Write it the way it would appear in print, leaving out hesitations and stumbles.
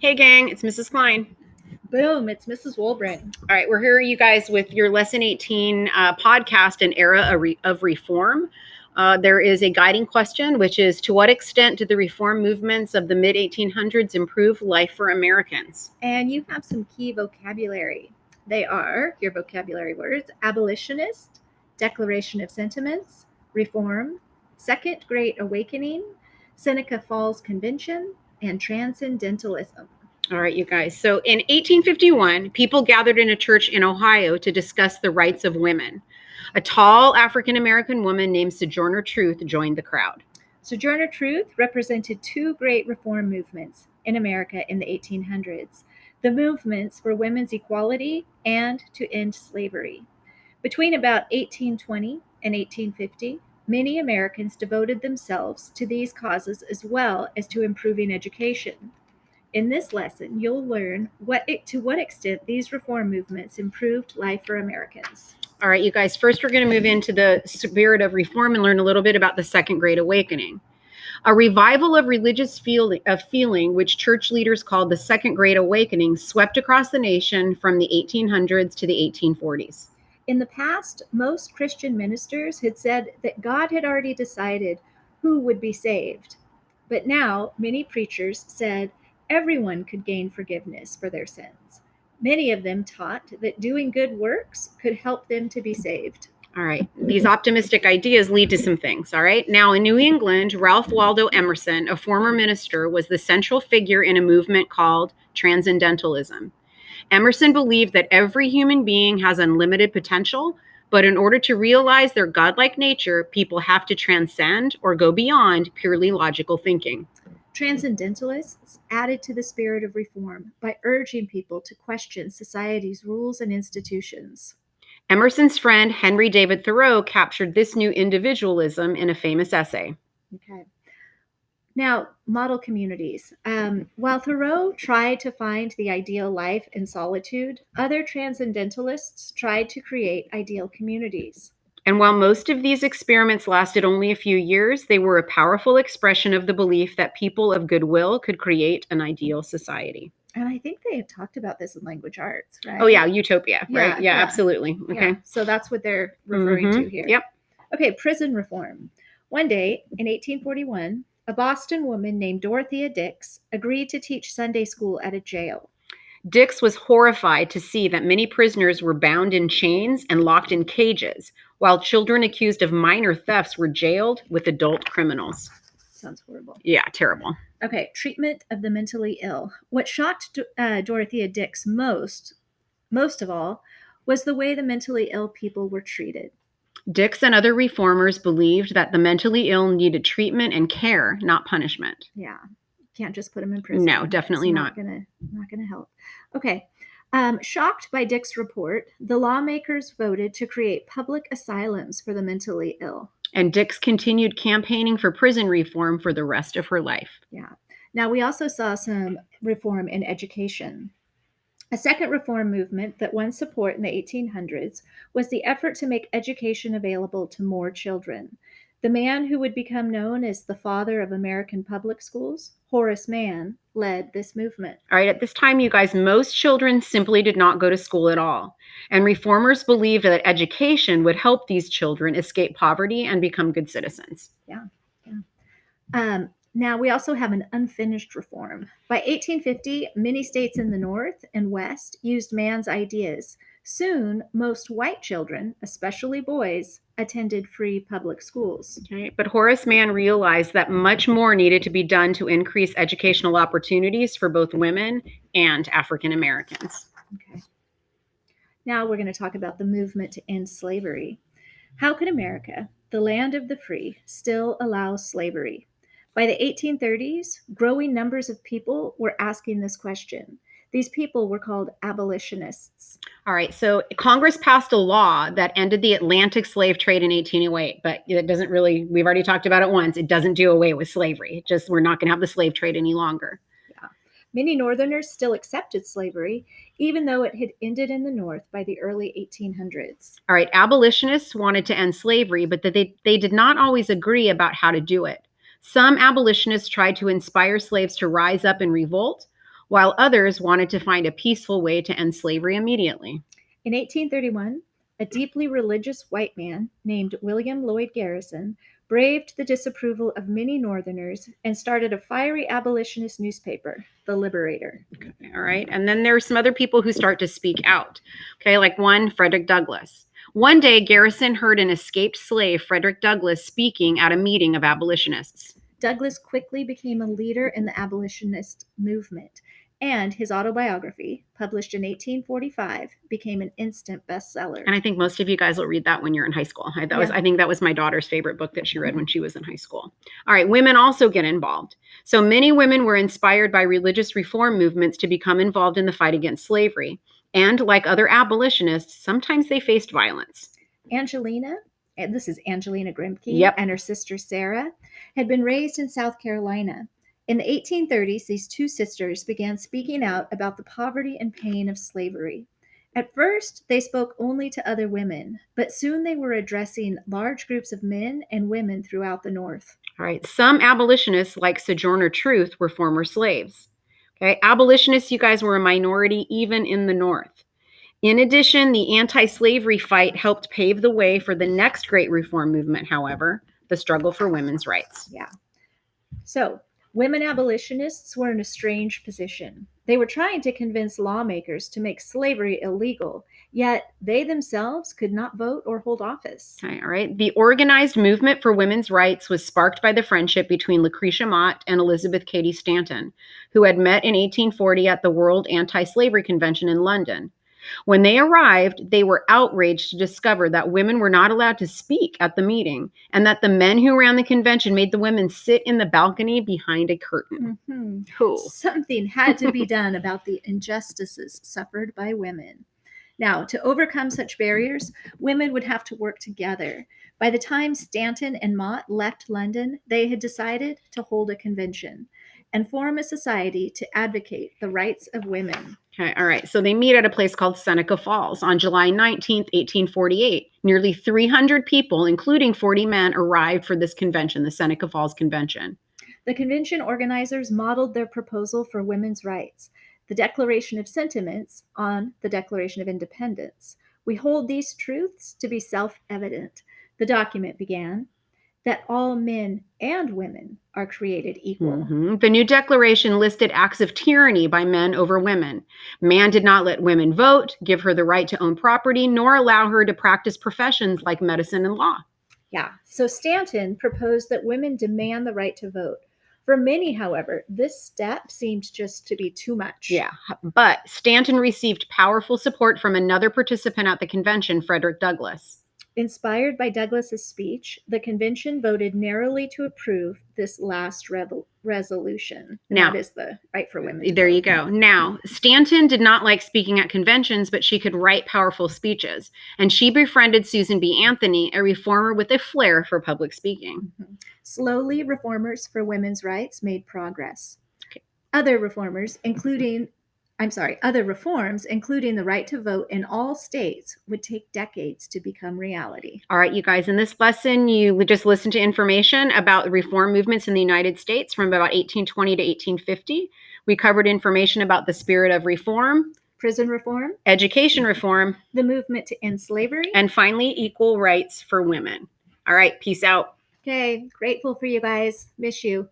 Hey gang, it's Mrs. Klein. Boom, it's Mrs. Wolbrin. All right, we're here, you guys, with your Lesson 18 podcast, An Era of Reform. There is a guiding question, which is, to what extent did the reform movements of the mid-1800s improve life for Americans? And you have some key vocabulary. They are, your vocabulary words, abolitionist, declaration of sentiments, reform, Second Great Awakening, Seneca Falls Convention, and transcendentalism. All right, you guys. So in 1851, people gathered in a church in Ohio to discuss the rights of women. A tall African-American woman named Sojourner Truth joined the crowd. Sojourner Truth represented two great reform movements in America in the 1800s, the movements for women's equality and to end slavery. Between about 1820 and 1850, many Americans devoted themselves to these causes as well as to improving education. In this lesson, you'll learn to what extent these reform movements improved life for Americans. All right, you guys, first we're going to move into the spirit of reform and learn a little bit about the Second Great Awakening. A revival of religious feeling, which church leaders called the Second Great Awakening, swept across the nation from the 1800s to the 1840s. In the past, most Christian ministers had said that God had already decided who would be saved. But now, many preachers said everyone could gain forgiveness for their sins. Many of them taught that doing good works could help them to be saved. All right. These optimistic ideas lead to some things. All right. Now, in New England, Ralph Waldo Emerson, a former minister, was the central figure in a movement called transcendentalism. Emerson believed that every human being has unlimited potential, but in order to realize their godlike nature, people have to transcend or go beyond purely logical thinking. Transcendentalists added to the spirit of reform by urging people to question society's rules and institutions. Emerson's friend Henry David Thoreau captured this new individualism in a famous essay. Okay. Now, model communities. While Thoreau tried to find the ideal life in solitude, other transcendentalists tried to create ideal communities. And while most of these experiments lasted only a few years, they were a powerful expression of the belief that people of goodwill could create an ideal society. And I think they had talked about this in language arts, right? Oh, yeah, utopia, right? Yeah, Yeah. absolutely. Okay. Yeah, so that's what they're referring to here. Yep. Okay, prison reform. One day in 1841, a Boston woman named Dorothea Dix agreed to teach Sunday school at a jail. Dix was horrified to see that many prisoners were bound in chains and locked in cages, while children accused of minor thefts were jailed with adult criminals. Sounds horrible. Yeah, terrible. Okay, treatment of the mentally ill. What shocked Dorothea Dix most of all, was the way the mentally ill people were treated. Dix and other reformers believed that the mentally ill needed treatment and care, not punishment. Yeah, can't just put them in prison. No, definitely It's not. Not gonna help. Okay. Shocked by Dick's report, the lawmakers voted to create public asylums for the mentally ill. And Dix continued campaigning for prison reform for the rest of her life. Yeah. Now, we also saw some reform in education. A second reform movement that won support in the 1800s was the effort to make education available to more children. The man who would become known as the father of American public schools, Horace Mann, led this movement. All right, at this time, you guys, most children simply did not go to school at all. And reformers believed that education would help these children escape poverty and become good citizens. Yeah. Now, we also have an unfinished reform. By 1850, many states in the North and West used Mann's ideas. Soon, most white children, especially boys, attended free public schools. Okay, but Horace Mann realized that much more needed to be done to increase educational opportunities for both women and African Americans. Okay. Now we're going to talk about the movement to end slavery. How could America, the land of the free, still allow slavery? By the 1830s, growing numbers of people were asking this question. These people were called abolitionists. All right, so Congress passed a law that ended the Atlantic slave trade in 1808, but it doesn't really, we've already talked about it once, it doesn't do away with slavery. It just, we're not going to have the slave trade any longer. Yeah. Many Northerners still accepted slavery, even though it had ended in the North by the early 1800s. All right, abolitionists wanted to end slavery, but they did not always agree about how to do it. Some abolitionists tried to inspire slaves to rise up and revolt, while others wanted to find a peaceful way to end slavery immediately. In 1831, a deeply religious white man named William Lloyd Garrison braved the disapproval of many Northerners and started a fiery abolitionist newspaper, The Liberator. Okay, all right. And then there are some other people who start to speak out. Okay, like one, Frederick Douglass. One day, Garrison heard an escaped slave, Frederick Douglass, speaking at a meeting of abolitionists. Douglass quickly became a leader in the abolitionist movement, and his autobiography, published in 1845, became an instant bestseller. And I think most of you guys will read that when you're in high school. I think that was my daughter's favorite book that she read when she was in high school. All right, women also get involved. So many women were inspired by religious reform movements to become involved in the fight against slavery. And like other abolitionists, sometimes they faced violence. Angelina, and this is Angelina Grimke, Yep. and her sister Sarah, had been raised in South Carolina. In the 1830s, these two sisters began speaking out about the poverty and pain of slavery. At first, they spoke only to other women, but soon they were addressing large groups of men and women throughout the North. All right, some abolitionists, like Sojourner Truth, were former slaves. Okay, abolitionists, you guys, were a minority even in the North. In addition, the anti-slavery fight helped pave the way for the next great reform movement, however, the struggle for women's rights. Yeah. So, women abolitionists were in a strange position. They were trying to convince lawmakers to make slavery illegal, yet they themselves could not vote or hold office. Okay, all right. The organized movement for women's rights was sparked by the friendship between Lucretia Mott and Elizabeth Cady Stanton, who had met in 1840 at the World Anti-Slavery Convention in London. When they arrived, they were outraged to discover that women were not allowed to speak at the meeting and that the men who ran the convention made the women sit in the balcony behind a curtain. Mm-hmm. Cool. Something had to be done about the injustices suffered by women. Now, to overcome such barriers, women would have to work together. By the time Stanton and Mott left London, they had decided to hold a convention and form a society to advocate the rights of women. Okay, all right. So they meet at a place called Seneca Falls on July 19th, 1848. Nearly 300 people, including 40 men, arrived for this convention, the Seneca Falls Convention. The convention organizers modeled their proposal for women's rights, the Declaration of Sentiments, on the Declaration of Independence. We hold these truths to be self-evident. The document began, that all men and women are created equal. Mm-hmm. The new declaration listed acts of tyranny by men over women. Man did not let women vote, give her the right to own property, nor allow her to practice professions like medicine and law. Yeah, so Stanton proposed that women demand the right to vote. For many, however, this step seemed just to be too much. Yeah, but Stanton received powerful support from another participant at the convention, Frederick Douglass. Inspired by Douglass's speech, the convention voted narrowly to approve this last resolution. Now, that is the right for women. There you go. Now, Stanton did not like speaking at conventions, but she could write powerful speeches. And she befriended Susan B. Anthony, a reformer with a flair for public speaking. Mm-hmm. Slowly, reformers for women's rights made progress. Okay. Other reforms, including the right to vote in all states, would take decades to become reality. All right, you guys, in this lesson, you just listened to information about reform movements in the United States from about 1820 to 1850. We covered information about the spirit of reform, prison reform, education reform, the movement to end slavery, and finally, equal rights for women. All right, peace out. Okay, grateful for you guys. Miss you.